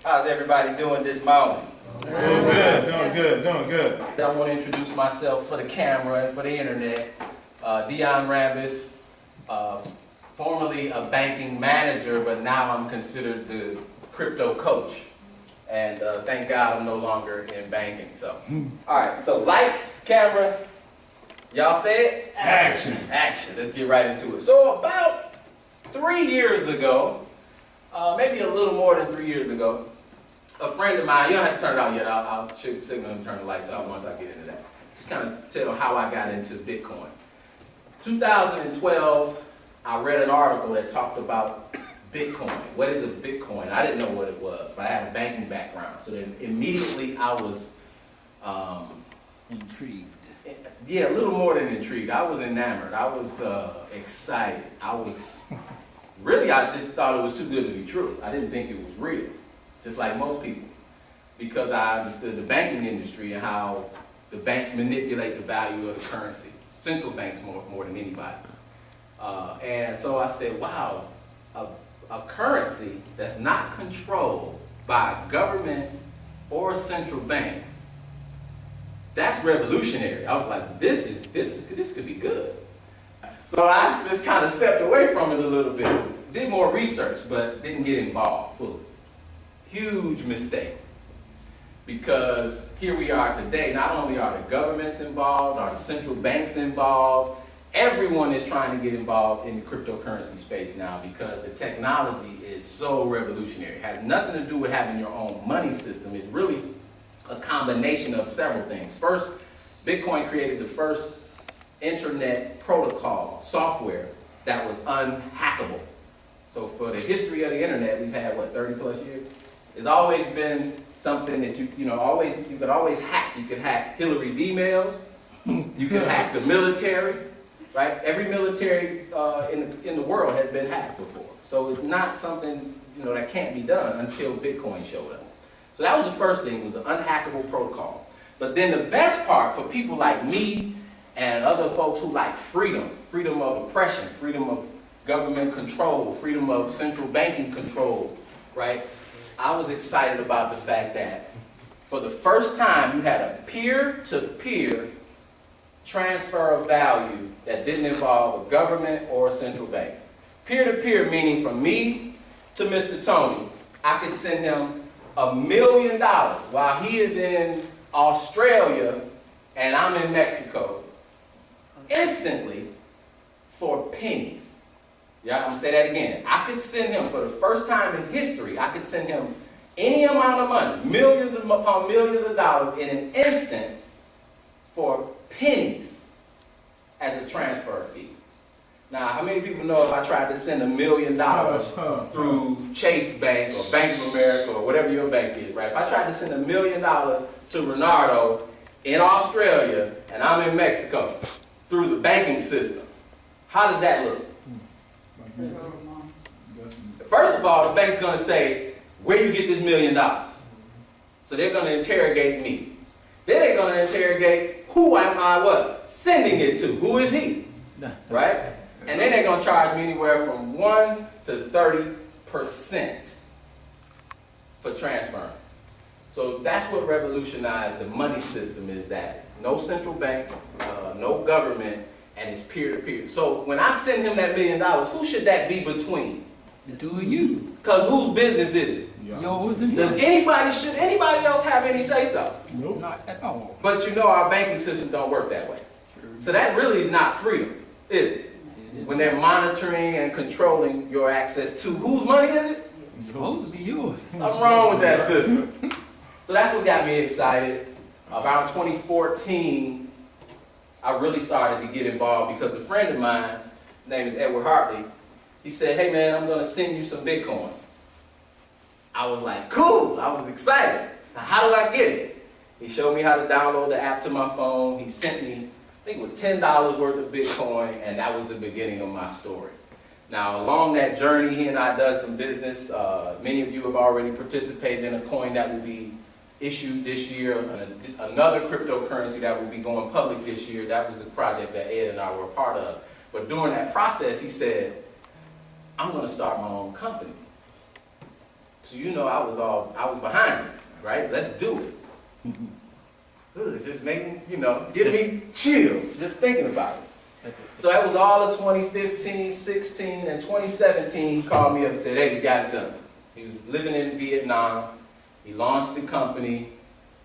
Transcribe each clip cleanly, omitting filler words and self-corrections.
How's everybody doing this morning? Doing good, doing good, doing good. I want to introduce myself for the camera and for the internet. Dion Rambis, formerly a banking manager, but now I'm considered the crypto coach. And thank God I'm no longer in banking. So, all right. So lights, camera. Y'all say it? Action. Action. Let's get right into it. So about 3 years ago, maybe a little more than 3 years ago, a friend of mine, you don't have to turn it out yet, I'll signal him to turn the lights out once I get into that. Just kind of tell how I got into Bitcoin. 2012, I read an article that talked about Bitcoin. What is a Bitcoin? I didn't know what it was, but I had a banking background. So then immediately I was intrigued. Yeah, a little more than intrigued. I was enamored. I was excited. I just thought it was too good to be true. I didn't think it was real, just like most people, because I understood the banking industry and how the banks manipulate the value of the currency. Central banks more than anybody. And so I said, wow, a currency that's not controlled by a government or a central bank, that's revolutionary. I was like, this could be good. So I just kind of stepped away from it a little bit, did more research, but didn't get involved fully. Huge mistake. Because here we are today, not only are the governments involved, are the central banks involved, everyone is trying to get involved in the cryptocurrency space now because the technology is so revolutionary. It has nothing to do with having your own money system. It's really a combination of several things. First, Bitcoin created the first internet protocol software that was unhackable. So for the history of the internet, we've had, 30 plus years? It's always been something that you could always hack. You could hack Hillary's emails, you could hack the military, right? Every military in the world has been hacked before. So it's not something, that can't be done until Bitcoin showed up. So that was the first thing, was an unhackable protocol. But then the best part for people like me and other folks who like freedom of oppression, freedom of government control, freedom of central banking control, right? I was excited about the fact that for the first time you had a peer-to-peer transfer of value that didn't involve a government or a central bank. Peer-to-peer meaning from me to Mr. Tony, I could send him $1 million while he is in Australia and I'm in Mexico, instantly, for pennies. Yeah, I'm gonna say that again. I could send him, for the first time in history, I could send him any amount of money, millions upon millions of dollars in an instant for pennies as a transfer fee. Now, how many people know if I tried to send $1 million through Chase Bank or Bank of America or whatever your bank is, right? If I tried to send $1 million to Renardo in Australia and I'm in Mexico through the banking system, how does that look? First of all, the bank's going to say, where you get this $1 million? So they're going to interrogate me. Then they're going to interrogate who am I sending it to? Who is he? Right? And then they're going to charge me anywhere from 1 to 30% for transferring. So that's what revolutionized the money system, is that no central bank, no government, and it's peer-to-peer. So when I send him that $1 million, who should that be between? The two of you. Because whose business is it? Yours and Should anybody else have any say-so? Nope. Not at all. But our banking system don't work that way. So that really is not freedom, is it? When they're monitoring and controlling your access to whose money is it? It's supposed to be yours. Something wrong with that system. So that's what got me excited. Around 2014, I really started to get involved because a friend of mine, his name is Edward Hartley, he said, hey man, I'm gonna send you some Bitcoin. I was like, cool, I was excited. So how do I get it? He showed me how to download the app to my phone. He sent me, I think it was $10 worth of Bitcoin, and that was the beginning of my story. Now, along that journey, he and I done some business. Many of you have already participated in a coin that will be issued this year, another cryptocurrency that will be going public this year. That was the project that Ed and I were a part of. But during that process, he said, I'm going to start my own company. So you know I was behind it, right? Let's do it. Ugh, just making, give me chills just thinking about it. So that was all of 2015, 16, and 2017. He called me up and said, hey, we got it done. He was living in Vietnam. He launched the company.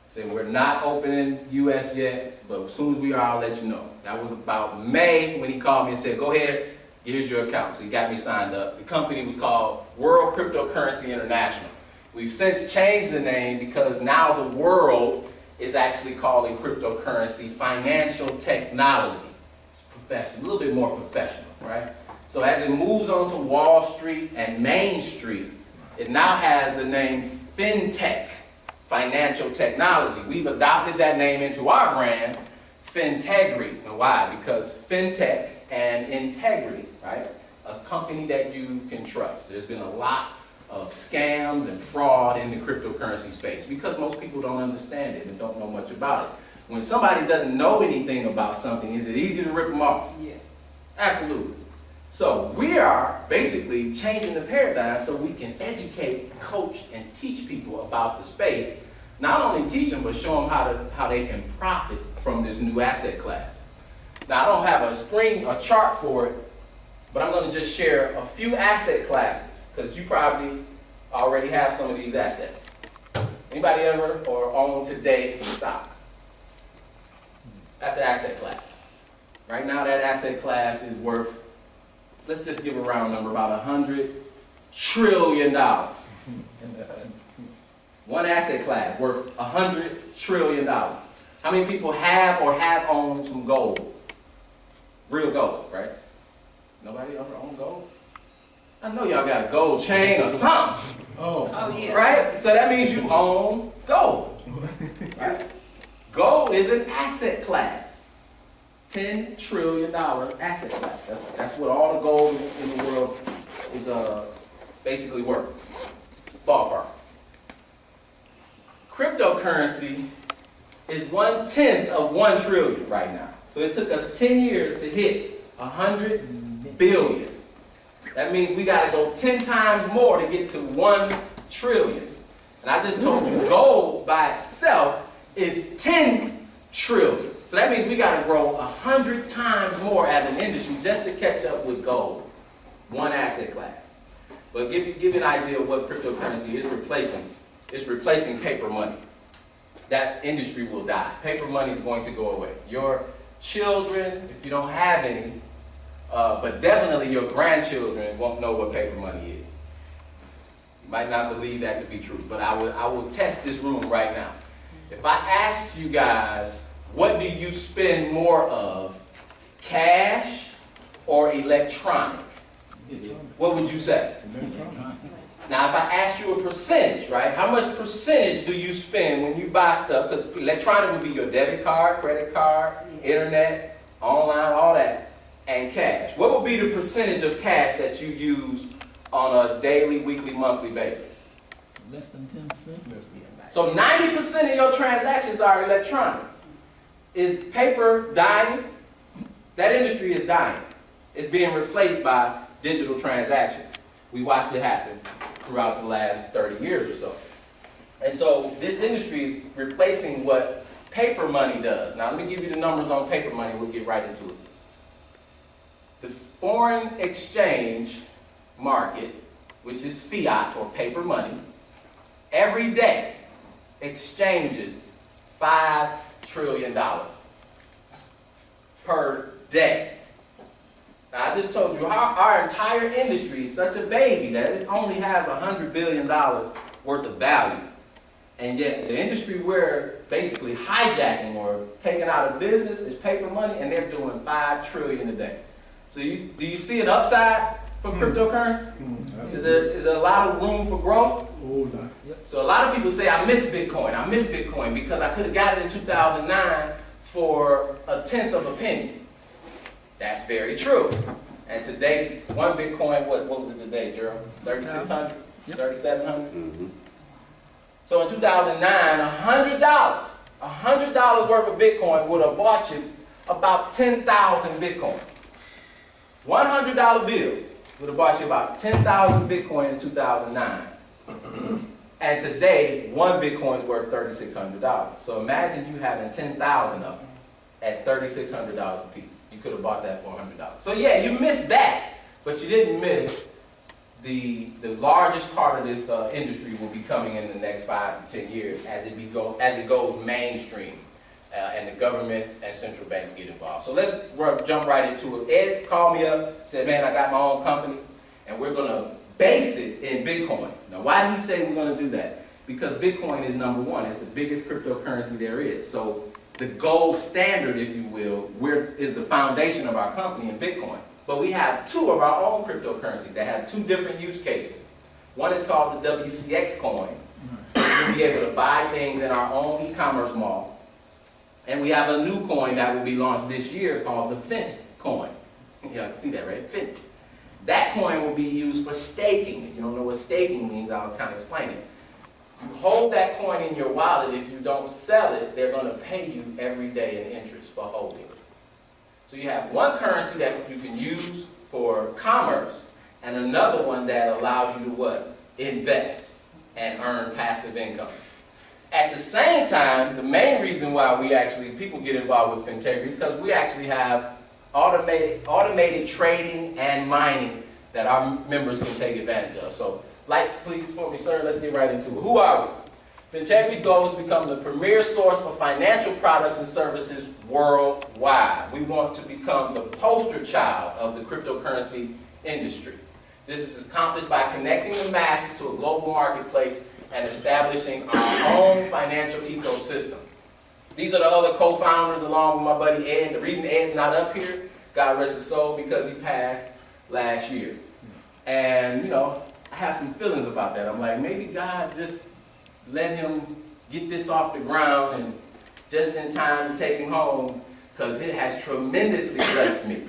Said, we're not opening U.S. yet, but as soon as we are, I'll let you know. That was about May when he called me and said, go ahead, here's your account. So he got me signed up. The company was called World Cryptocurrency International. We've since changed the name because now the world is actually calling cryptocurrency financial technology. It's professional, a little bit more professional, right? So as it moves on to Wall Street and Main Street, it now has the name Fintech, financial technology. We've adopted that name into our brand, Fintegri. And why? Because Fintech and integrity, right? A company that you can trust. There's been a lot of scams and fraud in the cryptocurrency space because most people don't understand it and don't know much about it. When somebody doesn't know anything about something, is it easy to rip them off? Yes. Absolutely. So we are basically changing the paradigm so we can educate, coach, and teach people about the space. Not only teach them, but show them how they can profit from this new asset class. Now I don't have a chart for it, but I'm going to just share a few asset classes because you probably already have some of these assets. Anybody ever or own today some stock? That's an asset class. Right now that asset class is worth, let's just give a round number, about $100 trillion. One asset class worth $100 trillion. How many people have or have owned some gold? Real gold, right? Nobody ever owned gold? I know y'all got a gold chain or something, Oh. Oh, yeah. right? So that means you own gold, right? Gold is an asset class. $10 trillion asset class. That's what all the gold in the world is basically worth. Ballpark. Cryptocurrency is 1/10 of 1 trillion right now. So it took us 10 years to hit 100 billion. That means we got to go 10 times more to get to 1 trillion. And I just told you gold by itself is 10 trillion. So that means we got to grow 100 times more as an industry just to catch up with gold. One asset class. But give you an idea of what cryptocurrency is replacing. It's replacing paper money. That industry will die. Paper money is going to go away. Your children, if you don't have any, but definitely your grandchildren won't know what paper money is. You might not believe that to be true, but I will test this room right now. If I asked you guys, what do you spend more of, cash or electronic? What would you say? Now, if I asked you a percentage, right? How much percentage do you spend when you buy stuff? Because electronic would be your debit card, credit card, internet, online, all that, and cash. What would be the percentage of cash that you use on a daily, weekly, monthly basis? Less than 10%. So 90% of your transactions are electronic. Is paper dying? That industry is dying. It's being replaced by digital transactions. We watched it happen throughout the last 30 years or so. And so this industry is replacing what paper money does. Now let me give you the numbers on paper money, we'll get right into it. The foreign exchange market, which is fiat or paper money, every day exchanges $5 trillion per day. Now, I just told you our entire industry is such a baby that it only has $100 billion worth of value. And yet the industry we're basically hijacking or taking out of business is paper money, and they're doing $5 trillion a day. So do you see an upside from cryptocurrency? Is there a lot of room for growth? So a lot of people say, I miss Bitcoin because I could have got it in 2009 for 1/10 of a penny. That's very true. And today, one Bitcoin, what was it today, Gerald? 3,600? 3,700? Mm-hmm. So in 2009, $100 worth of Bitcoin would have bought you about 10,000 Bitcoin. $100 bill would have bought you about 10,000 Bitcoin in 2009. And today, one Bitcoin is worth $3,600. So imagine you having 10,000 of them at $3,600 a piece. You could have bought that for $100. So yeah, you missed that, but you didn't miss the largest part of this industry will be coming in the next 5 to 10 years as it goes mainstream, and the governments and central banks get involved. So let's jump right into it. Ed called me up, said, man, I got my own company, and we're going to base it in Bitcoin. Now, why did he say we're going to do that? Because Bitcoin is number one. It's the biggest cryptocurrency there is. So the gold standard, if you will, is the foundation of our company in Bitcoin. But we have two of our own cryptocurrencies that have two different use cases. One is called the WCX coin. We'll be able to buy things in our own e-commerce mall. And we have a new coin that will be launched this year called the Fint coin. Y'all can see that, right? Fint. That coin will be used for staking. If you don't know what staking means, I'll kind of explain it. You hold that coin in your wallet. If you don't sell it, they're going to pay you every day in interest for holding it. So you have one currency that you can use for commerce, and another one that allows you to what? Invest and earn passive income. At the same time, the main reason why people get involved with Fintegri is because we actually have automated trading and mining that our members can take advantage of. So lights please for me, sir. Let's get right into it. Who are we? Fintegri's goal is to become the premier source for financial products and services worldwide. We want to become the poster child of the cryptocurrency industry. This is accomplished by connecting the masses to a global marketplace and establishing our own financial ecosystem. These are the other co-founders along with my buddy Ed. The reason Ed's not up here, God rest his soul, because he passed last year. And, you know, I have some feelings about that. I'm like, maybe God just let him get this off the ground and just in time to take him home, because it has tremendously blessed me.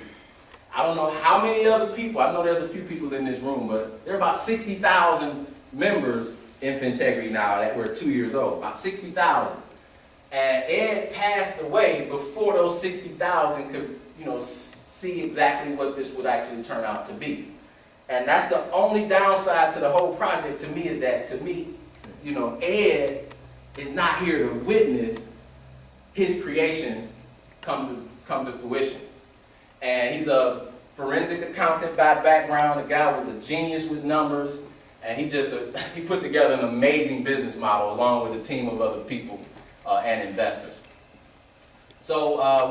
I don't know how many other people, I know there's a few people in this room, but there are about 60,000 members in Fintegri now that were 2 years old, about 60,000. And Ed passed away before those 60,000 could, see exactly what this would actually turn out to be. And that's the only downside to the whole project to me, is that to me, Ed is not here to witness his creation come to fruition. And he's a forensic accountant by background. The guy was a genius with numbers, and he put together an amazing business model along with a team of other people and investors. So our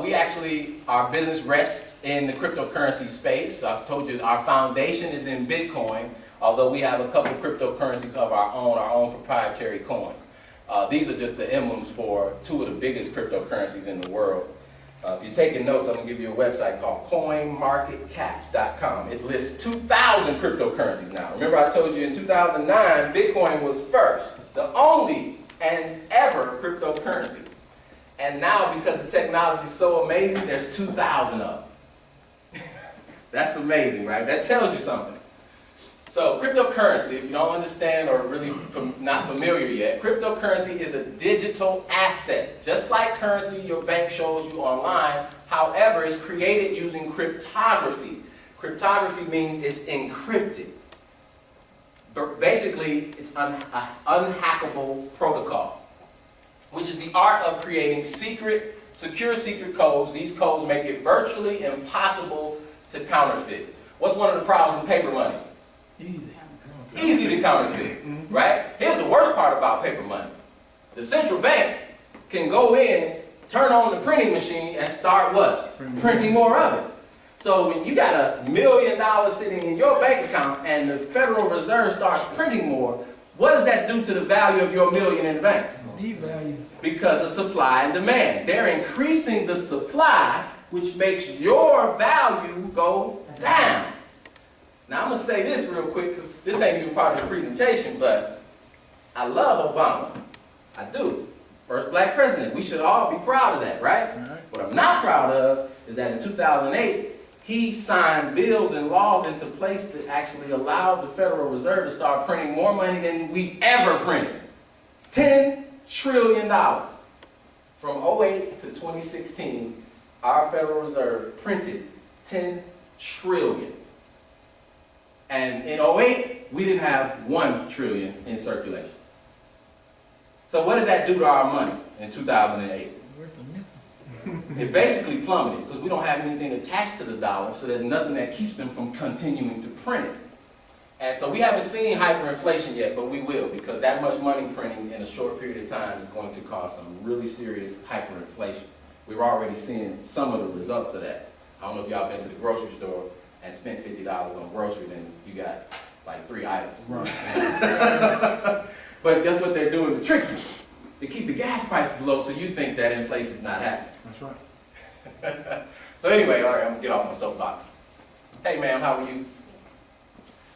business rests in the cryptocurrency space. I told you our foundation is in Bitcoin, although we have a couple of cryptocurrencies of our own proprietary coins. These are just the emblems for two of the biggest cryptocurrencies in the world. If you're taking notes, I'm going to give you a website called coinmarketcap.com. It lists 2,000 cryptocurrencies now. Remember I told you in 2009, Bitcoin was first, the only and ever cryptocurrency. And now, because the technology is so amazing, there's 2,000 of them. That's amazing, right? That tells you something. So cryptocurrency, if you don't understand or really not familiar yet, cryptocurrency is a digital asset. Just like currency your bank shows you online, however, it's created using cryptography. Cryptography means it's encrypted. But basically, it's an unhackable protocol, which is the art of creating secure secret codes. These codes make it virtually impossible to counterfeit. What's one of the problems with paper money? Easy to counterfeit, right? Here's the worst part about paper money. The central bank can go in, turn on the printing machine, and start what? Printing more of it. So when you got $1 million sitting in your bank account and the Federal Reserve starts printing more, what does that do to the value of your million in the bank? Devalues. Because of supply and demand. They're increasing the supply, which makes your value go down. Now I'm going to say this real quick, because this ain't even part of the presentation, but I love Obama. I do. First black president. We should all be proud of that, right? What I'm not proud of is that in 2008, he signed bills and laws into place that actually allowed the Federal Reserve to start printing more money than we've ever printed. $10 trillion. From 2008 to 2016, our Federal Reserve printed $10 trillion. And in 2008, we didn't have 1 trillion in circulation. So what did that do to our money in 2008? It basically plummeted because we don't have anything attached to the dollar, so there's nothing that keeps them from continuing to print it. And so we haven't seen hyperinflation yet, but we will, because that much money printing in a short period of time is going to cause some really serious hyperinflation. We're already seeing some of the results of that. I don't know if y'all been to the grocery store and spent $50 on groceries and you got like 3 items. Right. But guess what they're doing to trick you? They keep the gas prices low so you think that inflation's not happening. That's right. So anyway, all right, I'm gonna get off my soapbox. Hey ma'am, how are you?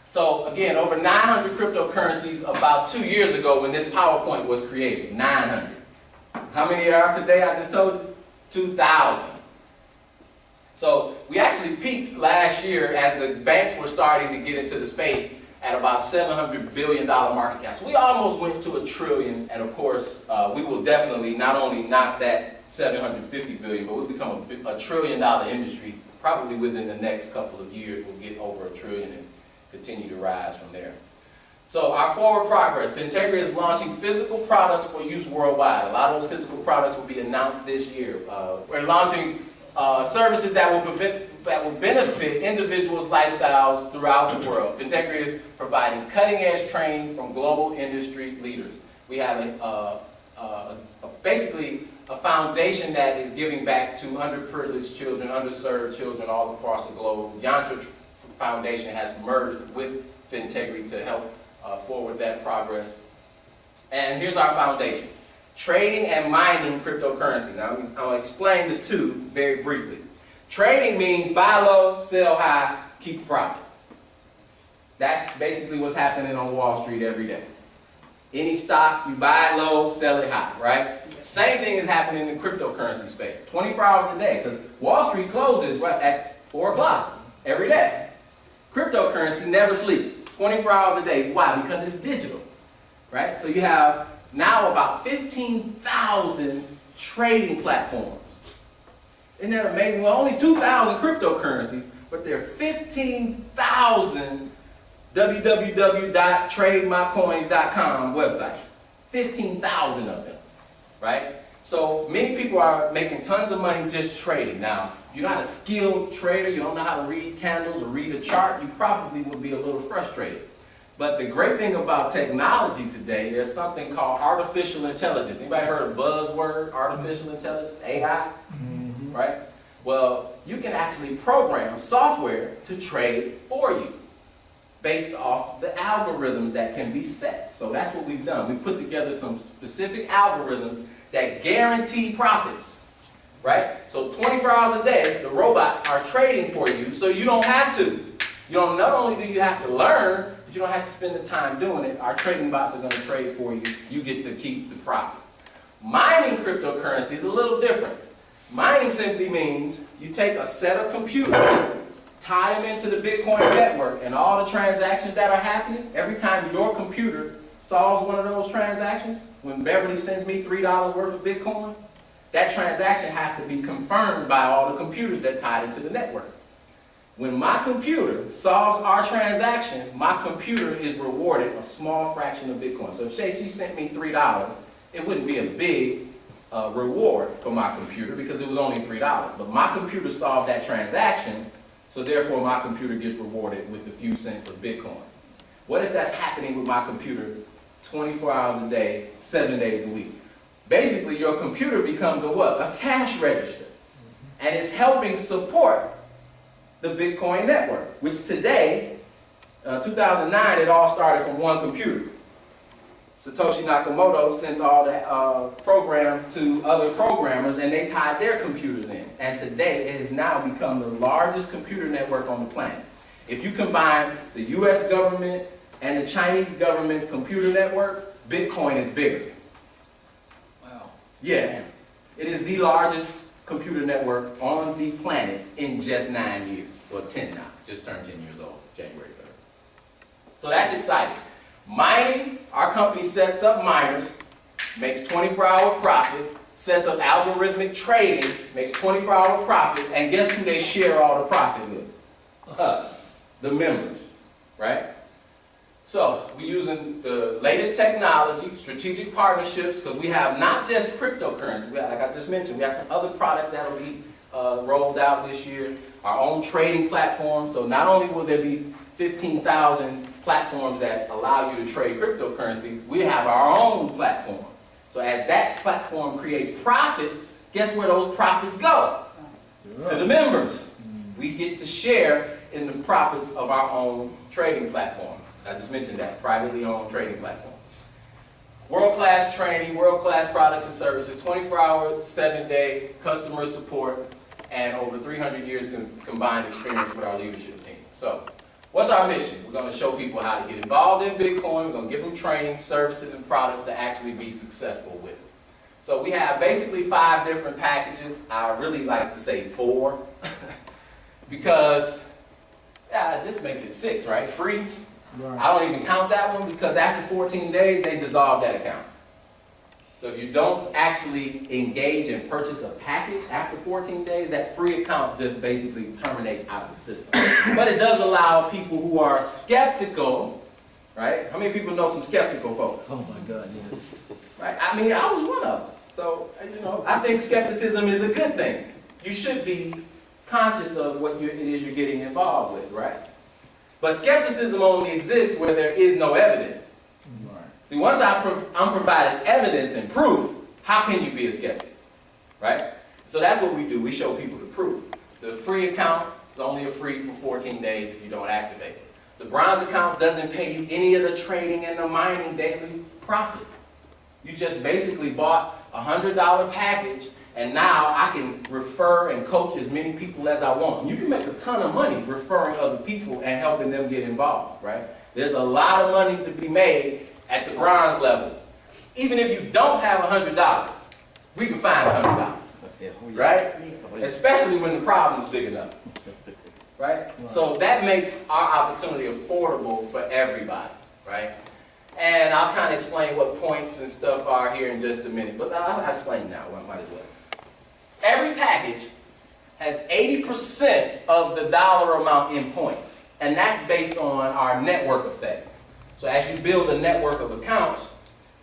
So again, over 900 cryptocurrencies about 2 years ago when this PowerPoint was created. 900. How many are today? I just told you. 2,000. So we actually peaked last year as the banks were starting to get into the space at about $700 billion market cap. So we almost went to $1 trillion, and of course, we will definitely not only knock that 750 billion, but we'll become a $1 trillion industry. Probably within the next couple of years, we'll get over $1 trillion and continue to rise from there. So our forward progress, Fintegri is launching physical products for use worldwide. A lot of those physical products will be announced this year. We're launching services that will benefit individuals' lifestyles throughout the world. Fintegri is providing cutting-edge training from global industry leaders. We have basically a foundation that is giving back to underprivileged children, underserved children all across the globe. Yantra Foundation has merged with Fintegri to help forward that progress. And here's our foundation. Trading and mining cryptocurrency. Now, I'll explain the two very briefly. Trading means buy low, sell high, keep a profit. That's basically what's happening on Wall Street every day. Any stock, you buy it low, sell it high, right? Same thing is happening in the cryptocurrency space. 24 hours a day, because Wall Street closes at 4 o'clock every day. Cryptocurrency never sleeps, 24 hours a day. Why? Because it's digital, right? So you have now about 15,000 trading platforms. Isn't that amazing? Well, only 2,000 cryptocurrencies, but there are 15,000 www.trademycoins.com websites. 15,000 of them, right? So many people are making tons of money just trading. Now, if you're not a skilled trader, you don't know how to read candles or read a chart, you probably would be a little frustrated. But the great thing about technology today, there's something called artificial intelligence. Anybody heard of buzzword, artificial intelligence, AI? Right? Well, you can actually program software to trade for you based off the algorithms that can be set. So that's what we've done. We've put together some specific algorithms that guarantee profits. Right? So 24 hours a day, the robots are trading for you, so you don't have to. You don't, not only do you have to learn, but you don't have to spend the time doing it. Our trading bots are going to trade for you. You get to keep the profit. Mining cryptocurrency is a little different. Mining simply means you take a set of computers, tie them into the Bitcoin network, and all the transactions that are happening, every time your computer solves one of those transactions, when Beverly sends me $3 worth of Bitcoin, that transaction has to be confirmed by all the computers that tied into the network. When my computer solves our transaction, my computer is rewarded a small fraction of Bitcoin. So if she sent me $3, it wouldn't be a big reward for my computer because it was only $3. But my computer solved that transaction, so therefore my computer gets rewarded with the few cents of Bitcoin. What if that's happening with my computer 24 hours a day, 7 days a week? Basically, your computer becomes a what? A cash register. And it's helping support the Bitcoin network, which today, 2009, it all started from one computer. Satoshi Nakamoto sent all that program to other programmers, and they tied their computers in. And today, it has now become the largest computer network on the planet. If you combine the US government and the Chinese government's computer network, Bitcoin is bigger. Wow. Yeah. It is the largest computer network on the planet in just 9 years. Well, 10 now. Just turned 10 years old, January 3rd. So that's exciting. Mining, our company sets up miners, makes 24-hour profit, sets up algorithmic trading, makes 24-hour profit, and guess who they share all the profit with? Us, the members, right? So we're using the latest technology, strategic partnerships, because we have not just cryptocurrency. We have, like I just mentioned, we have some other products that will be rolled out this year. Our own trading platform. So not only will there be 15,000 platforms that allow you to trade cryptocurrency, we have our own platform. So as that platform creates profits, guess where those profits go? To the members. We get to share in the profits of our own trading platform. I just mentioned that, privately owned trading platform. World-class training, world-class products and services, 24-hour, 7-day customer support, and over 300 years combined experience with our leadership team. So, what's our mission? We're going to show people how to get involved in Bitcoin. We're going to give them training, services, and products to actually be successful with it. So we have basically 5 different packages. I really like to say 4 because this makes it 6, right? Free. Right. I don't even count that one because after 14 days, they dissolve that account. So if you don't actually engage and purchase a package after 14 days, that free account just basically terminates out of the system. But it does allow people who are skeptical, right? How many people know some skeptical folks? Oh my God, yeah. Right? I mean, I was one of them. So, I think skepticism is a good thing. You should be conscious of what it is you're getting involved with, right? But skepticism only exists where there is no evidence. Right. See, once I'm provided evidence and proof, how can you be a skeptic? Right? So that's what we do. We show people the proof. The free account is only a free for 14 days if you don't activate it. The bronze account doesn't pay you any of the trading and the mining daily profit. You just basically bought a $100 package, and now I can refer and coach as many people as I want. You can make a ton of money referring other people and helping them get involved, right? There's a lot of money to be made at the bronze level. Even if you don't have $100, we can find $100, right? Especially when the problem is big enough, right? So that makes our opportunity affordable for everybody, right? And I'll kind of explain what points and stuff are here in just a minute, but I'll explain now, might as well. Every package has 80% of the dollar amount in points, and that's based on our network effect. So as you build a network of accounts,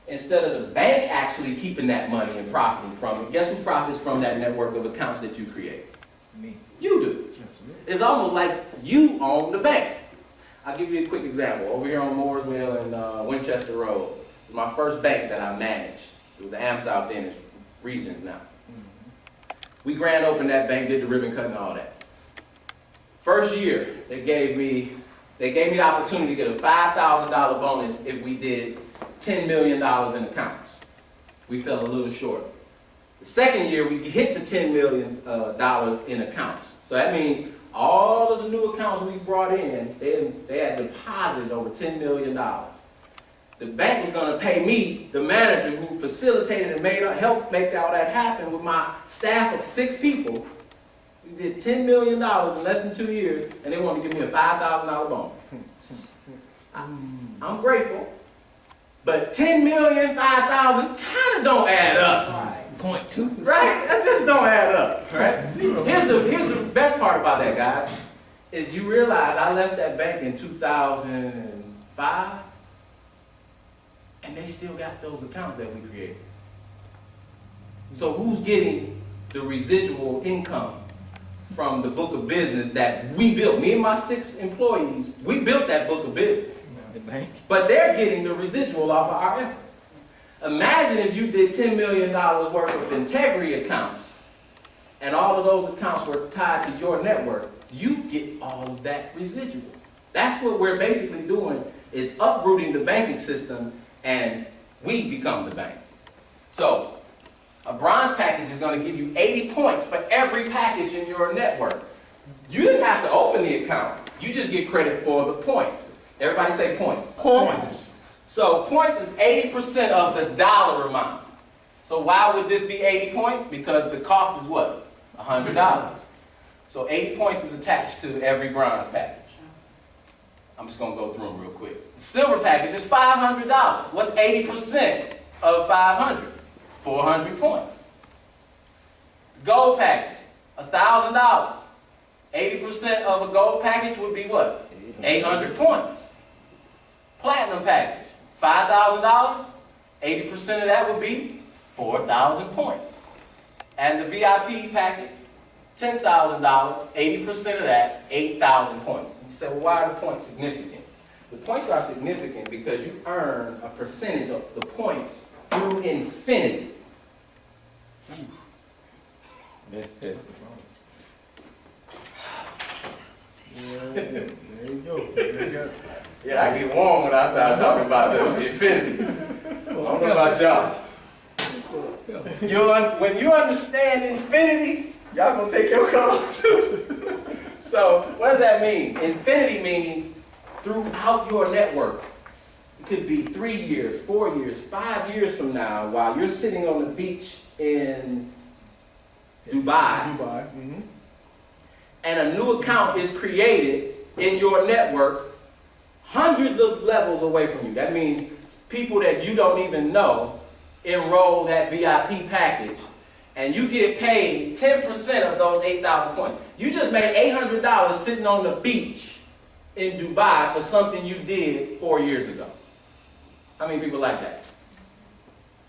instead of the bank actually keeping that money and profiting from it, guess who profits from that network of accounts that you create? Me. You do. It's almost like you own the bank. I'll give you a quick example. Over here on Moores Mill and Winchester Road, my first bank that I managed. It was the AmSouth Danish Regions now. We grand opened that bank, did the ribbon cut and all that. First year, they gave me the opportunity to get a $5,000 bonus if we did $10 million in accounts. We fell a little short. The second year, we hit the $10 million in accounts. So that means all of the new accounts we brought in, they had deposited over $10 million. The bank was going to pay me, the manager who facilitated and helped make all that happen with my staff of 6 people. We did $10 million in less than 2 years, and they wanted to give me a $5,000 bonus. I'm grateful, but 10 million, 5,000 kind of don't add up. 0.2%. Right? That just don't add up. Right? Here's the best part about that, guys, is you realize I left that bank in 2005, and they still got those accounts that we created. So who's getting the residual income from the book of business that we built? Me and my 6 employees, we built that book of business. The bank. But they're getting the residual off of our effort. Imagine if you did $10 million worth of Fintegri accounts, and all of those accounts were tied to your network. You get all of that residual. That's what we're basically doing, is uprooting the banking system, and we become the bank. So, a bronze package is going to give you 80 points for every package in your network. You didn't have to open the account. You just get credit for the points. Everybody say points. Points. So points is 80% of the dollar amount. So why would this be 80 points? Because the cost is what? $100. So 80 points is attached to every bronze package. I'm just going to go through them real quick. The silver package is $500. What's 80% of 500? 400 points. Gold package, $1,000. 80% of a gold package would be what? 800 points. Platinum package, $5,000, 80% of that would be 4,000 points. And the VIP package, $10,000, 80% of that, 8,000 points. You say, well, why are the points significant? The points are significant because you earn a percentage of the points through infinity. There you go. Yeah, I get warm when I start talking about the infinity. I don't know about y'all. When you understand infinity, y'all gonna take your coat off too. So, what does that mean? Infinity means throughout your network. It could be 3 years, 4 years, 5 years from now, while you're sitting on the beach in Dubai, and a new account is created in your network hundreds of levels away from you. That means people that you don't even know enroll that VIP package, and you get paid 10% of those 8,000 points. You just made $800 sitting on the beach in Dubai for something you did 4 years ago. How many people like that?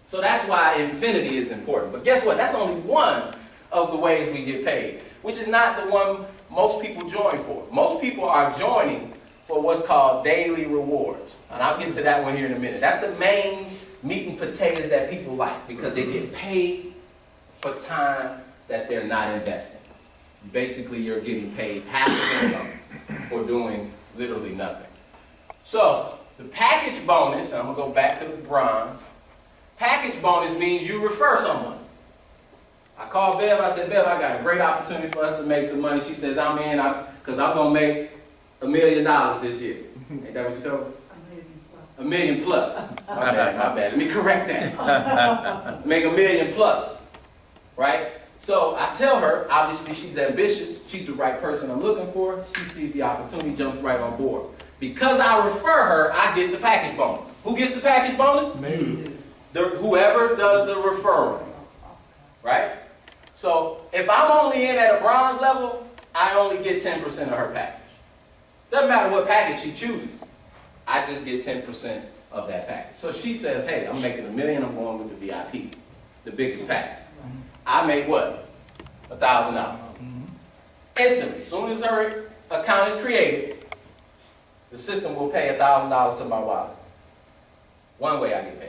So that's why infinity is important. But guess what? That's only one of the ways we get paid, which is not the one most people join for. Most people are joining for what's called daily rewards. And I'll get to that one here in a minute. That's the main meat and potatoes that people like because they get paid for time that they're not investing. Basically, you're getting paid passive income for doing literally nothing. So, the package bonus, and I'm going to go back to the bronze. Package bonus means you refer someone. I called Bev, I said, Bev, I got a great opportunity for us to make some money. She says, I'm in, because I'm going to make $1 million this year. Ain't that what you told me? $1 million plus. My bad. Let me correct that. Make $1 million plus, right? So I tell her, obviously she's ambitious. She's the right person I'm looking for. She sees the opportunity, jumps right on board. Because I refer her, I get the package bonus. Who gets the package bonus? Me. Whoever does the referral, right? So if I'm only in at a bronze level, I only get 10% of her package. Doesn't matter what package she chooses. I just get 10% of that package. So she says, hey, I'm making $1 million, I'm going with the VIP, the biggest package. I make what? $1,000. Instantly, as soon as her account is created, the system will pay $1,000 to my wallet. One way I get paid.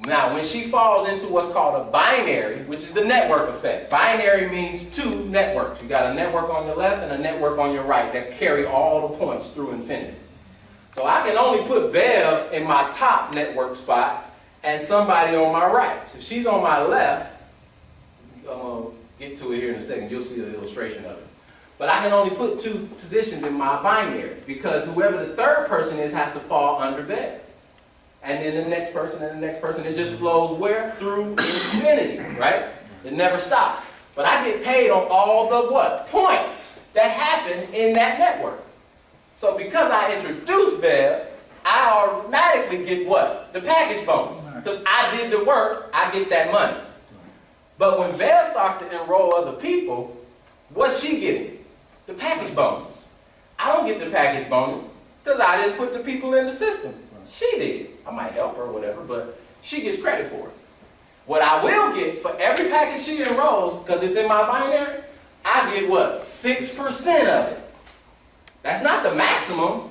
Now, when she falls into what's called a binary, which is the network effect. Binary means two networks. You got a network on your left and a network on your right that carry all the points through infinity. So I can only put Bev in my top network spot and somebody on my right. So if she's on my left, I'm going to get to it here in a second. You'll see the illustration of it. But I can only put two positions in my binary because whoever the third person is has to fall under Bev. And then the next person and the next person. It just flows where? Through infinity, right? It never stops. But I get paid on all the what? Points that happen in that network. So because I introduced Bev, I automatically get what? The package bonus. Because I did the work, I get that money. But when Bev starts to enroll other people, what's she getting? The package bonus. I don't get the package bonus because I didn't put the people in the system. She did. I might help her or whatever, but she gets credit for it. What I will get for every package she enrolls, because it's in my binary, I get what? 6% of it. That's not the maximum,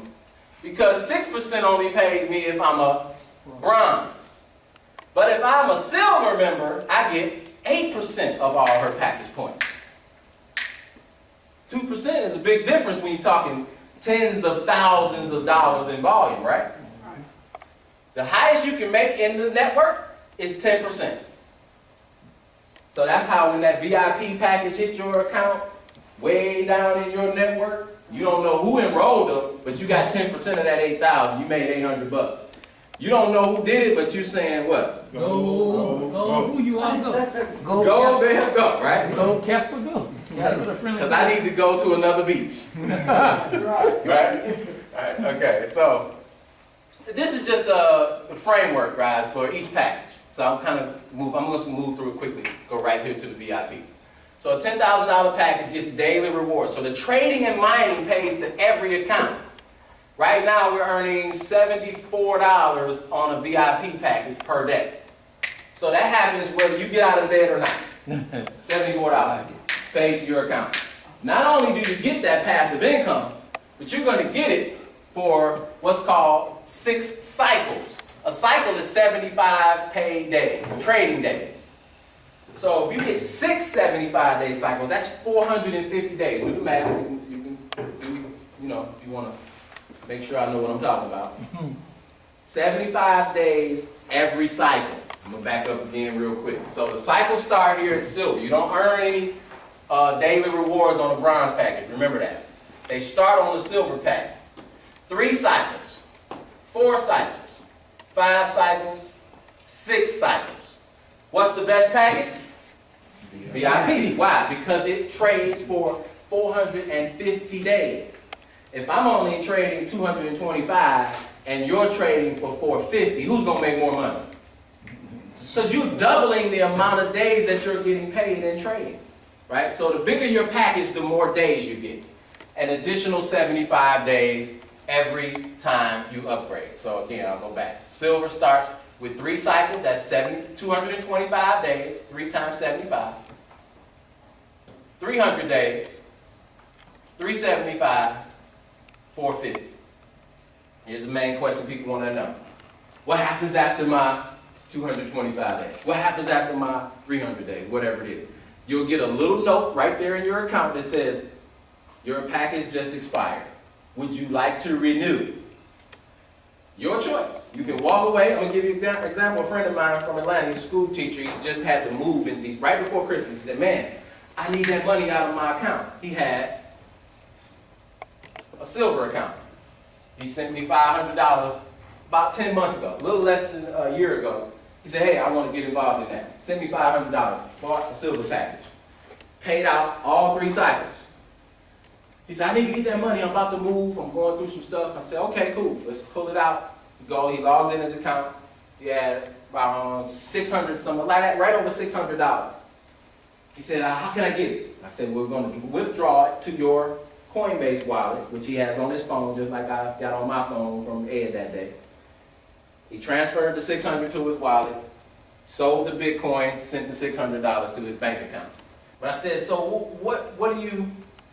because 6% only pays me if I'm a bronze. But if I'm a silver member, I get 8% of all her package points. 2% is a big difference when you're talking tens of thousands of dollars in volume, right? The highest you can make in the network is 10%. So that's how when that VIP package hits your account, way down in your network, you don't know who enrolled them, but you got 10% of that 8,000. You made $800. You don't know who did it, but you're saying what? Go, who you are, go. Go, Bev, go, right? Go, Casper, go. Because I need to go to another beach. Right? Okay, so this is just the framework, guys, for each package. So I'm going to move through it quickly, go right here to the VIP. So a $10,000 package gets daily rewards. So the trading and mining pays to every account. Right now, we're earning $74 on a VIP package per day. So that happens whether you get out of bed or not. $74 paid to your account. Not only do you get that passive income, but you're going to get it for what's called 6 cycles. A cycle is 75 paid days, trading days. So if you get 6 75-day cycles, that's 450 days. Do the math. You can do, if you want to make sure I know what I'm talking about. 75 days every cycle. I'm going to back up again real quick. So the cycles start here at silver. You don't earn any daily rewards on the bronze package. Remember that. They start on the silver pack. 3 cycles, 4 cycles, 5 cycles, 6 cycles. What's the best package? VIP. Why? Because it trades for 450 days. If I'm only trading 225 and you're trading for 450, who's going to make more money? Because you're doubling the amount of days that you're getting paid in trading. Right? So the bigger your package, the more days you get. An additional 75 days every time you upgrade. So again, I'll go back. Silver starts with 3 cycles, that's 225 days, 3 times 75. 300 days, 375, 450. Here's the main question people want to know. What happens after my 225 days? What happens after my 300 days? Whatever it is. You'll get a little note right there in your account that says, your package just expired. Would you like to renew? Your choice. You can walk away. I'm going to give you an example. A friend of mine from Atlanta, he's a school teacher. He's just had to move in these right before Christmas. He said, man, I need that money out of my account. He had a silver account. He sent me $500 about 10 months ago, a little less than a year ago. He said, hey, I want to get involved in that. Send me $500. Bought a silver package. Paid out all 3 cycles. He said, I need to get that money. I'm about to move. I'm going through some stuff. I said, okay, cool. Let's pull it out. He logs in his account. He had about 600, something like that, right over $600. He said, how can I get it? I said, we're going to withdraw it to your Coinbase wallet, which he has on his phone, just like I got on my phone from Ed that day. He transferred the $600 to his wallet, sold the Bitcoin, sent the $600 to his bank account. But I said, so what do you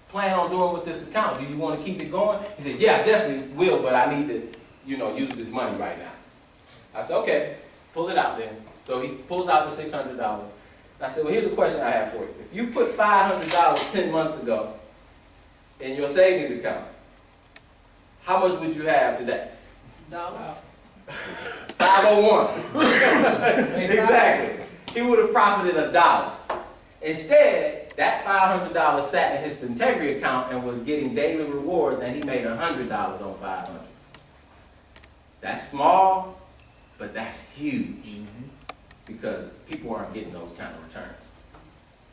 plan on doing with this account? Do you want to keep it going? He said, yeah, I definitely will, but I need to, use this money right now. I said, okay, pull it out then. So he pulls out the $600. I said, well, here's a question I have for you. If you put $500 10 months ago in your savings account, how much would you have today? $501. 501. Exactly. He would have profited $1. Instead, that $500 sat in his Fintegri account and was getting daily rewards, and he made $100 on $500. That's small, but that's huge. Because people aren't getting those kind of returns.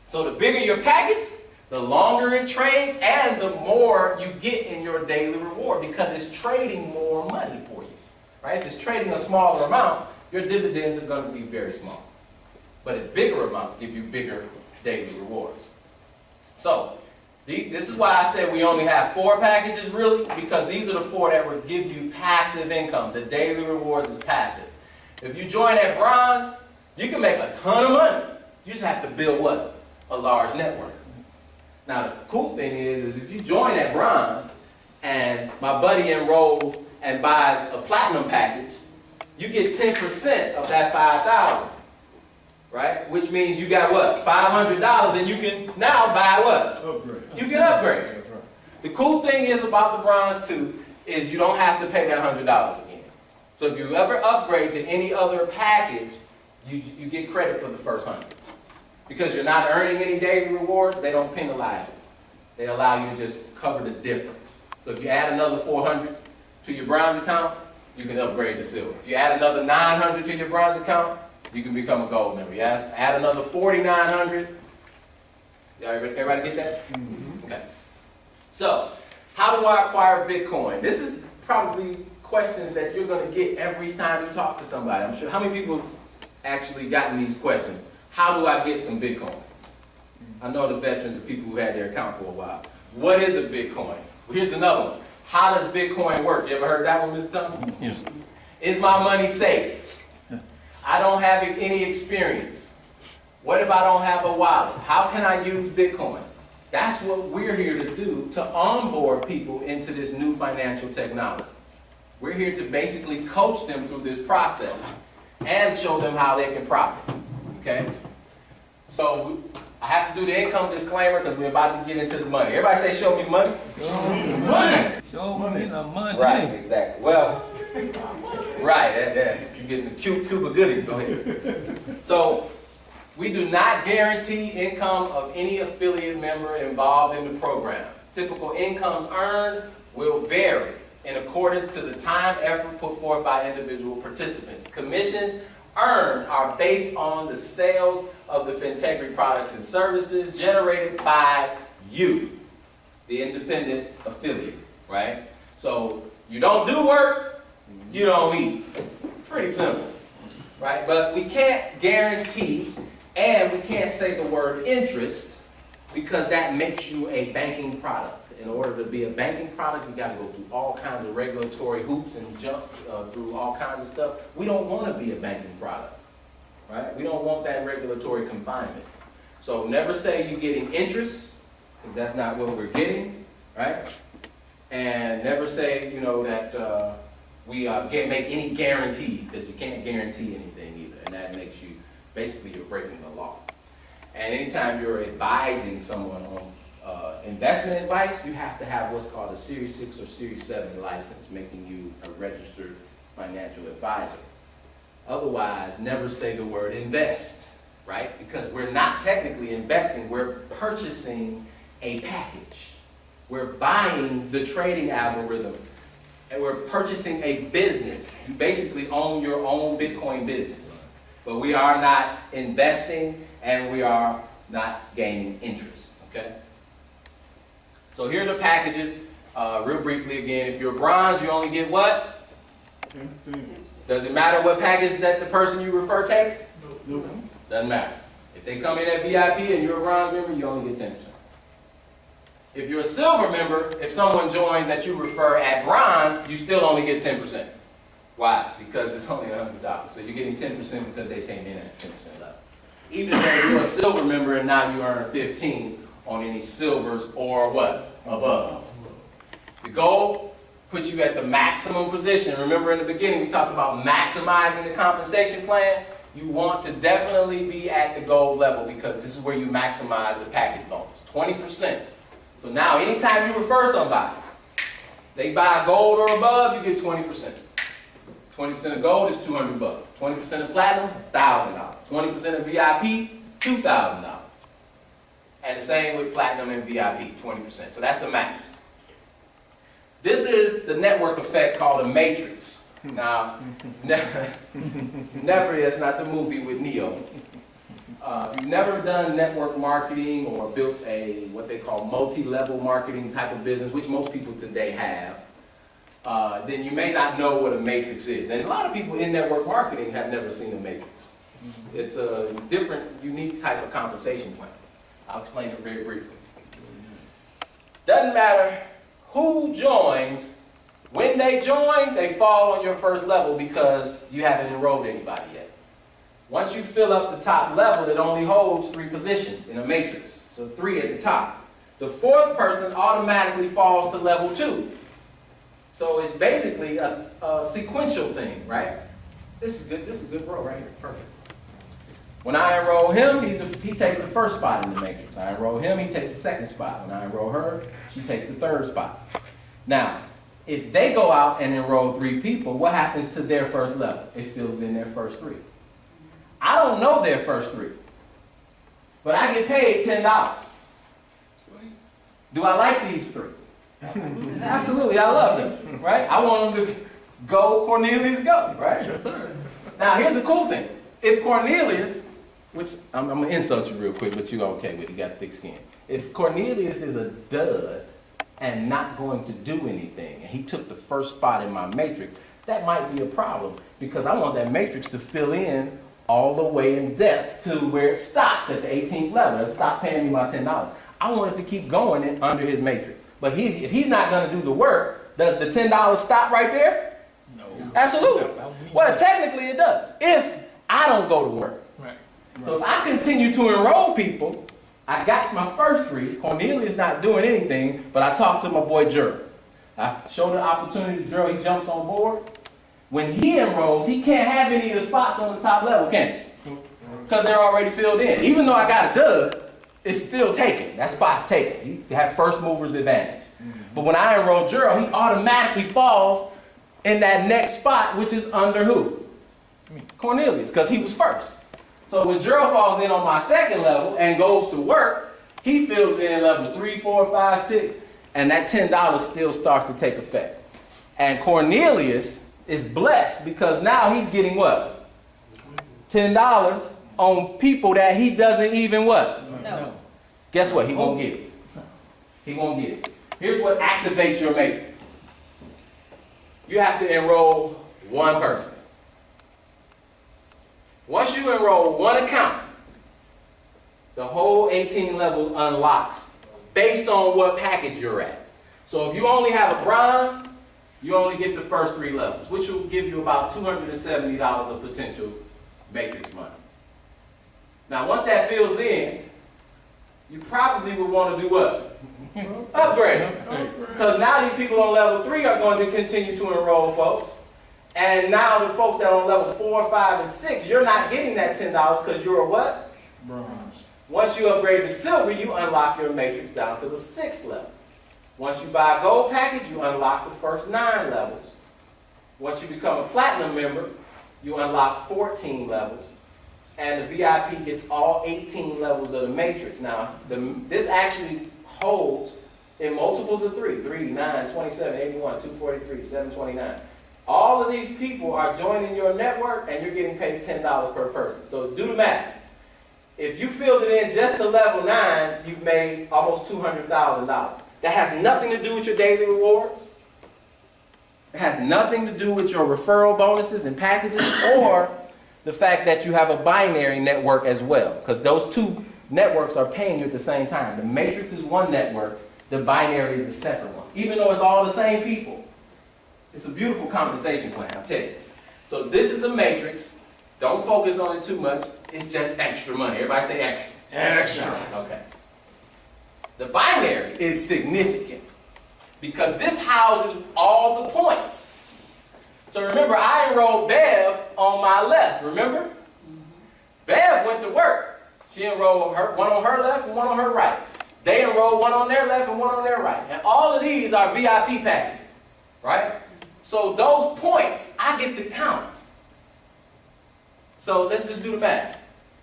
So the bigger your package, the longer it trades, and the more you get in your daily reward, because it's trading more money for you. Right? If it's trading a smaller amount, your dividends are going to be very small. But at bigger amounts, give you bigger daily rewards. So this is why I said we only have 4 packages, really, because these are the 4 that will give you passive income. The daily rewards is passive. If you join at bronze, you can make a ton of money. You just have to build what? A large network. Now the cool thing is if you join at bronze and my buddy enrolls and buys a platinum package, you get 10% of that $5,000. Right? Which means you got what? $500, and you can now buy what? Upgrade. You can upgrade. That's right. The cool thing is about the bronze too is you don't have to pay that $100 again. So if you ever upgrade to any other package, you get credit for the first 100. Because you're not earning any daily rewards, they don't penalize you. They allow you to just cover the difference. So if you add another 400 to your bronze account, you can upgrade to silver. If you add another 900 to your bronze account, you can become a gold member. You add another 4,900. Everybody get that? Mm-hmm. Okay. So, how do I acquire Bitcoin? This is probably questions that you're going to get every time you talk to somebody. I'm sure. How many people have actually gotten these questions? How do I get some Bitcoin? I know the veterans, the people who had their account for a while. What is a Bitcoin? Well, here's another one. How does Bitcoin work? You ever heard that one, Mr. Thompson? Yes. Is my money safe? I don't have any experience. What if I don't have a wallet? How can I use Bitcoin? That's what we're here to do, to onboard people into this new financial technology. We're here to basically coach them through this process and show them how they can profit, okay? So I have to do the income disclaimer because we're about to get into the money. Everybody say, show me money. Show me the money. Show me the money. Right, exactly. Well, right, that's it. You're getting the Cuba goodie. Go ahead. So we do not guarantee income of any affiliate member involved in the program. Typical incomes earned will vary in accordance to the time effort put forth by individual participants. Commissions earned are based on the sales of the Fintegri products and services generated by you, the independent affiliate, right? So you don't do work, you don't eat. Pretty simple, right? But we can't guarantee and we can't say the word interest because that makes you a banking product. In order to be a banking product, you got to go through all kinds of regulatory hoops and jump through all kinds of stuff. We don't want to be a banking product, right? We don't want that regulatory confinement. So never say you're getting interest, because that's not what we're getting, right? And never say, you know, that we can't make any guarantees, because you can't guarantee anything either, and that makes you, basically you're breaking the law. And anytime you're advising someone on investment advice, you have to have what's called a Series 6 or Series 7 license, making you a registered financial advisor. Otherwise, never say the word invest, right? Because we're not technically investing, we're purchasing a package. We're buying the trading algorithm, and we're purchasing a business. You basically own your own Bitcoin business. But we are not investing, and we are not gaining interest, okay? So here are the packages. Real briefly again, if you're bronze, you only get what? Does it matter what package that the person you refer takes? Nope. Doesn't matter. If they come in at VIP and you're a bronze member, you only get 10%. If you're a silver member, if someone joins that you refer at bronze, you still only get 10%. Why? Because it's only $100. So you're getting 10% because they came in at 10% level. Even though you're a silver member and now you earn 15 on any silvers or what? Above. The goal puts you at the maximum position. Remember in the beginning we talked about maximizing the compensation plan. You want to definitely be at the gold level because this is where you maximize the package bonus. 20%. So now anytime you refer somebody, they buy gold or above, you get 20%. 20% of gold is $200. 20% of platinum, $1,000. 20% of VIP, $2,000. And the same with platinum and VIP, 20%. So that's the max. This is the network effect called a matrix. Now, never is not the movie with Neo. If you've never done network marketing or built a what they call multi-level marketing type of business, which most people today have, then you may not know what a matrix is. And a lot of people in network marketing have never seen a matrix. It's a different, unique type of compensation plan. I'll explain it very briefly. Doesn't matter who joins, when they join, they fall on your first level because you haven't enrolled anybody yet. Once you fill up the top level, it only holds 3 positions in a matrix. So 3 at the top. The 4th person automatically falls to level 2. So it's basically a sequential thing, right? This is good. This is a good row right here. Perfect. When I enroll him, he takes the first spot in the matrix. I enroll him, he takes the 2nd spot. When I enroll her, she takes the 3rd spot. Now, if they go out and enroll 3 people, what happens to their first level? It fills in their first 3. I don't know their first 3, but I get paid $10. Do I like these 3? Absolutely. Absolutely, I love them, right? I want them to go, Cornelius, go, right? Yes, sir. Now, here's the cool thing. If Cornelius, which I'm going to insult you real quick, but you're okay with it, you got thick skin. If Cornelius is a dud and not going to do anything, and he took the first spot in my matrix, that might be a problem because I want that matrix to fill in all the way in depth to where it stops at the 18th level. It'll stop paying me my $10. I want it to keep going under his matrix. But if he's not going to do the work, Does the $10 stop right there? No. Absolutely. Well, technically it does, if I don't go to work. Right. So if I continue to enroll people, I got my first 3. Cornelius not doing anything, but I talked to my boy Gerald. I showed the opportunity to Gerald, he jumps on board. When he enrolls, he can't have any of the spots on the top level, can he? Because they're already filled in. Even though I got a dub, it's still taken. That spot's taken. He had first mover's advantage. But when I enroll Gerald, he automatically falls in that next spot, which is under who? Cornelius, because he was first. So when Gerald falls in on my second level and goes to work, he fills in levels 3, 4, 5, 6, and that $10 still starts to take effect. And Cornelius is blessed because now he's getting what? $10 on people that he doesn't even what? No. Guess what? He won't get it. He won't get it. Here's what activates your matrix. You have to enroll one person. Once you enroll one account, the whole 18 level unlocks based on what package you're at. So if you only have a bronze, you only get the first 3 levels, which will give you about $270 of potential matrix money. Now, once that fills in, you probably would want to do what? Upgrade. Because now these people on level 3 are going to continue to enroll folks. And now the folks that are on level 4, 5, and 6, you're not getting that $10 because you're a what? Bronze. Once you upgrade to silver, you unlock your matrix down to the 6th level. Once you buy a gold package, you unlock the first 9 levels. Once you become a platinum member, you unlock 14 levels. And the VIP gets all 18 levels of the matrix. Now, this actually holds in multiples of 3. 3, 9, 27, 81, 243, 729. All of these people are joining your network and you're getting paid $10 per person. So do the math. If you filled it in just to level 9, you've made almost $200,000. That has nothing to do with your daily rewards. It has nothing to do with your referral bonuses and packages or the fact that you have a binary network as well. Because those 2 networks are paying you at the same time. The matrix is one network, the binary is a separate one. Even though it's all the same people. It's a beautiful compensation plan, I'll tell you. So this is a matrix. Don't focus on it too much. It's just extra money. Everybody say extra. Extra. Okay. The binary is significant because this houses all the points. So remember, I enrolled Bev on my left, remember? Bev went to work. She enrolled one on her left and one on her right. They enrolled one on their left and one on their right. And all of these are VIP packages, right? So those points, I get to count. So let's just do the math.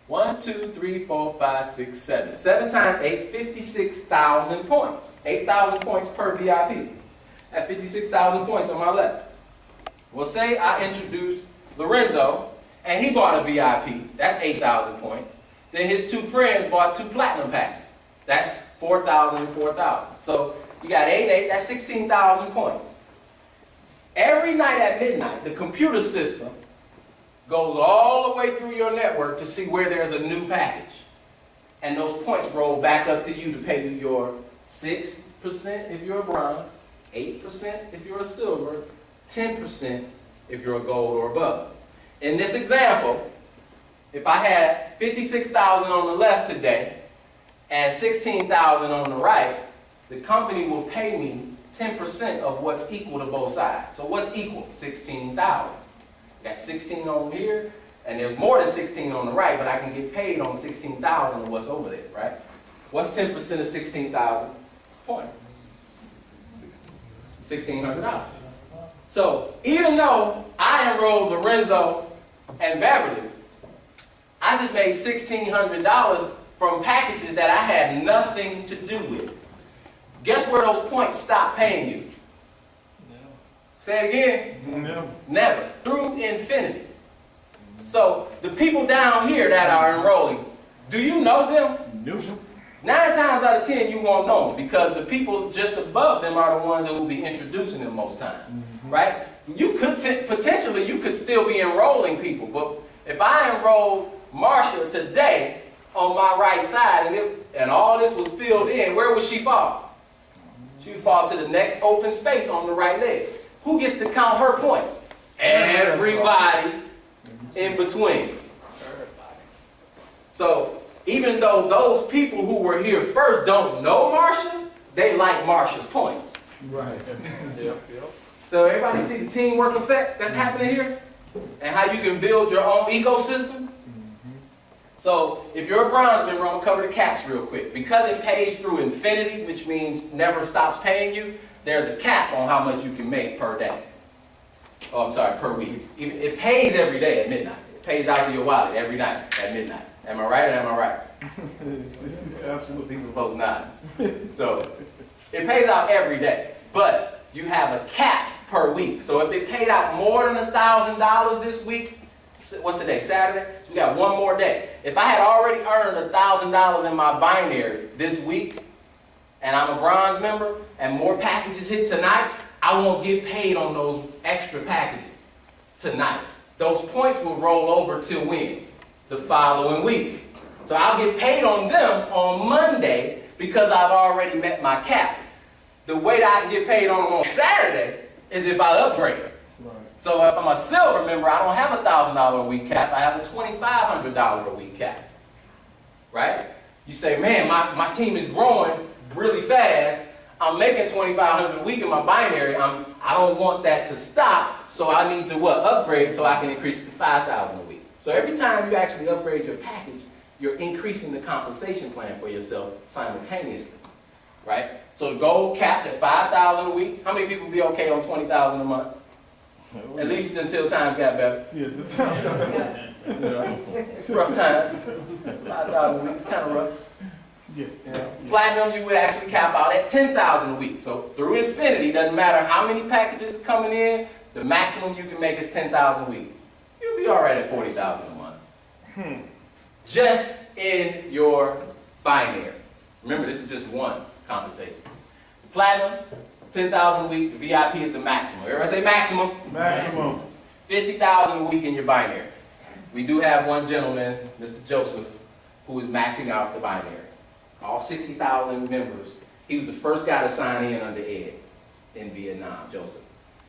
1, 2, 3, 4, 5, 6, 7. 7 times 8, 56,000 points. 8,000 points per VIP. At 56,000 points on my left. Well, say I introduced Lorenzo, and he bought a VIP. That's 8,000 points. Then his 2 friends bought 2 platinum packages. That's 4,000 and 4,000. So you got 8, 8, that's 16,000 points. Every night at midnight, the computer system goes all the way through your network to see where there's a new package. And those points roll back up to you to pay you your 6% if you're a bronze, 8% if you're a silver, 10% if you're a gold or above. In this example, if I had 56,000 on the left today and 16,000 on the right, the company will pay me 10% of what's equal to both sides. So what's equal? 16,000. Got 16 on here, and there's more than 16 on the right, but I can get paid on 16,000 of what's over there, right? What's 10% of 16,000 points? $1,600. So even though I enrolled Lorenzo and Beverly, I just made $1,600 from packages that I had nothing to do with. Guess where those points stop paying you? Say it again. Never. Never. Through infinity. So the people down here that are enrolling, do you know them? Nope. 9 times out of 10 you won't know them because the people just above them are the ones that will be introducing them most times. Right? You could potentially you could still be enrolling people, but if I enrolled Marsha today on my right side and all this was filled in, where would she fall? She would fall to the next open space on the right leg. Who gets to count her points? Everybody in between. So even though those people who were here first don't know Marsha, they like Marsha's points. Right. So everybody see the teamwork effect that's happening here? And how you can build your own ecosystem? So if you're a bronze member, I'm going to cover the caps real quick. Because it pays through infinity, which means never stops paying you, there's a cap on how much you can make per day. Oh, I'm sorry, per week. It pays every day at midnight. It pays out of your wallet every night at midnight. Am I right or am I right? Absolutely. These are both not. So it pays out every day, but you have a cap per week. So if it paid out more than $1,000 this week, what's today, Saturday? So we got one more day. If I had already earned $1,000 in my binary this week, and I'm a bronze member, and more packages hit tonight, I won't get paid on those extra packages tonight. Those points will roll over till when? The following week. So I'll get paid on them on Monday because I've already met my cap. The way that I can get paid on them on Saturday is if I upgrade. Right. So if I'm a silver member, I don't have a $1,000 a week cap. I have a $2,500 a week cap. Right? You say, man, my team is growing really fast. I'm making $2,500 a week in my binary. I don't want that to stop, so I need to what? Upgrade so I can increase it to $5,000 a week. So every time you actually upgrade your package, you're increasing the compensation plan for yourself simultaneously. Right? So the gold caps at $5,000 a week. How many people be okay on $20,000 a month? At least until times got better. Yeah, It's a rough time. $5,000 a week is kind of rough. yeah. Platinum, you would actually cap out at $10,000 a week. So through infinity, doesn't matter how many packages coming in, the maximum you can make is $10,000 a week. You'll be all right at $40,000 a month. Just in your binary. Remember, this is just one compensation. The platinum, $10,000 a week. The VIP is the maximum. Everybody say maximum? Maximum. $50,000 a week in your binary. We do have one gentleman, Mr. Joseph, who is maxing out the binary. All 60,000 members. He was the first guy to sign in under Ed in Vietnam, Joseph.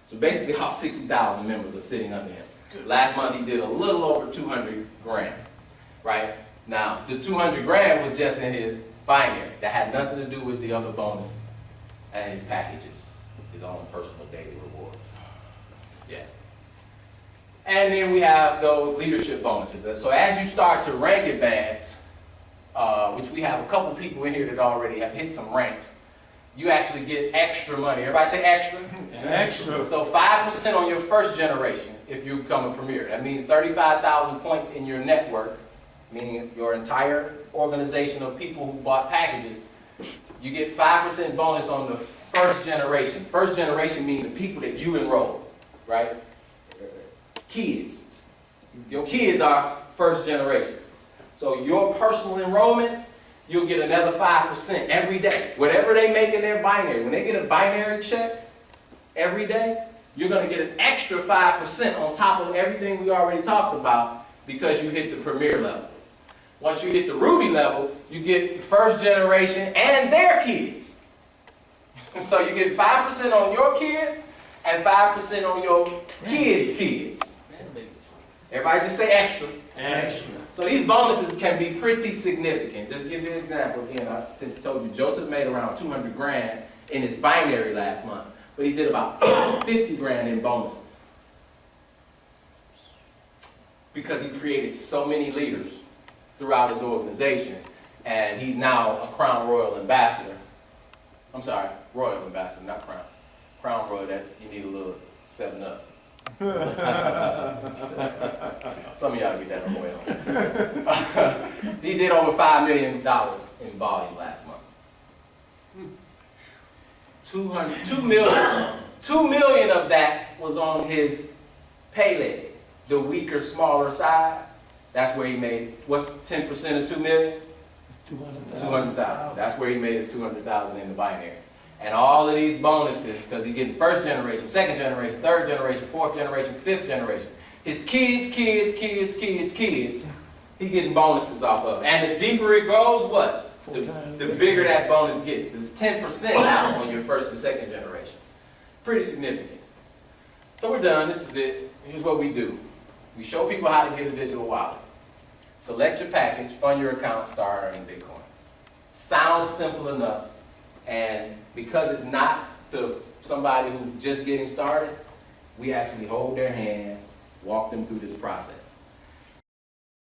So basically all 60,000 members are sitting under him. Last month he did a little over 200 grand, right? Now, the 200 grand was just in his binary. That had nothing to do with the other bonuses and his packages, his own personal daily rewards. Yeah. And then we have those leadership bonuses. So as you start to rank advance, which we have a couple people in here that already have hit some ranks, you actually get extra money. Everybody say extra? Extra. So 5% on your first generation if you become a premier. That means 35,000 points in your network, meaning your entire organization of people who bought packages. You get 5% bonus on the first generation. First generation means the people that you enroll, right? Kids. Your kids are first generation. So your personal enrollments, you'll get another 5% every day. Whatever they make in their binary, when they get a binary check every day, you're going to get an extra 5% on top of everything we already talked about because you hit the premier level. Once you hit the ruby level, you get first generation and their kids. So you get 5% on your kids and 5% on your kids' kids. Everybody just say extra. Extra. So these bonuses can be pretty significant. Just to give you an example, again, I told you Joseph made around 200 grand in his binary last month, but he did about 50 grand in bonuses. Because he's created so many leaders throughout his organization, and he's now a Crown Royal Ambassador. I'm sorry, Royal Ambassador, not Crown. Crown Royal, that you need a little 7-Up. Some of y'all get that on the way home. He did over $5 million in volume last month. 2 million of that was on his pay leg, the weaker, smaller side. That's where he made, what's 10% of 2 million? 200,000. That's where he made his 200,000 in the binary. And all of these bonuses, because he's getting first generation, second generation, third generation, fourth generation, fifth generation. His kids, he getting bonuses off of. And the deeper it goes, what? times. the bigger that bonus gets. It's 10% now on your first and second generation. Pretty significant. So we're done. This is it. Here's what we do. We show people how to get a digital wallet. Select your package, fund your account, start earning Bitcoin. Sounds simple enough, and because it's not to somebody who's just getting started, we actually hold their hand, walk them through this process.